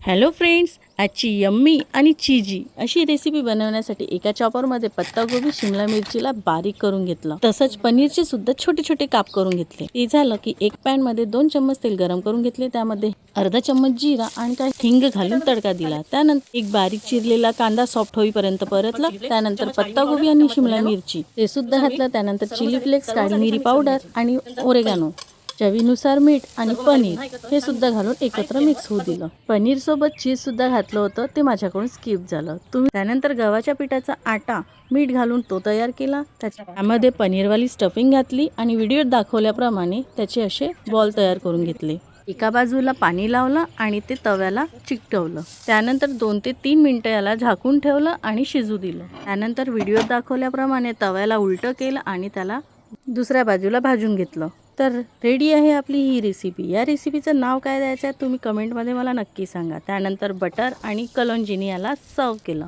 Hello friends, आजची yummy आणि चीजी अशी रेसिपी बनवण्यासाठी एका चॉपरमध्ये पत्तागोबी, शिमला मिरचीला बारीक करून घेतलं. तसंच पनीरचे सुद्धा छोटे छोटे काप करून घेतले. हे झालं की एक पॅन मध्ये 2 चम्मच तेल गरम करून घेतले. त्यामध्ये अर्धा चम्मच जिरा आणि काही हिंग घालून तडका दिला. त्यानंतर एक बारीक चिरलेला कांदा सॉफ्ट होईपर्यंत परतला. त्यानंतर पत्तागोबी आणि शिमला मिरची ते सुद्धा घातलं. त्यानंतर चिली फ्लेक्स, काळी मिरी पावडर आणि ओरेगानो, चवीनुसार मीठ आणि पनीर हे सुद्धा घालून एकत्र मिक्स होऊ दिलं. पनीर सोबत चीज सुद्धा घातलं होतं, ते माझ्याकडून स्किप झालं. त्यानंतर गव्हाच्या पिठाचा आटा मीठ घालून तो तयार केला. त्यामध्ये पनीरवाली स्टफिंग घातली आणि व्हिडिओत दाखवल्याप्रमाणे त्याचे असे बॉल तयार करून घेतले. एका बाजूला पाणी लावलं आणि ते तव्याला चिकटवलं. त्यानंतर 2 ते 3 मिनिटं याला झाकून ठेवलं आणि शिजू दिलं. त्यानंतर व्हिडिओत दाखवल्याप्रमाणे तव्याला उलटं केलं आणि त्याला दुसऱ्या बाजूला भाजून घेतलं. तर रेडी आहे आपली ही रेसिपी. या रेसिपीचं नाव काय द्यायचं आहे तुम्ही कमेंटमध्ये मला नक्की सांगा. त्यानंतर बटर आणि कलोंजीने याला सर्व केलं.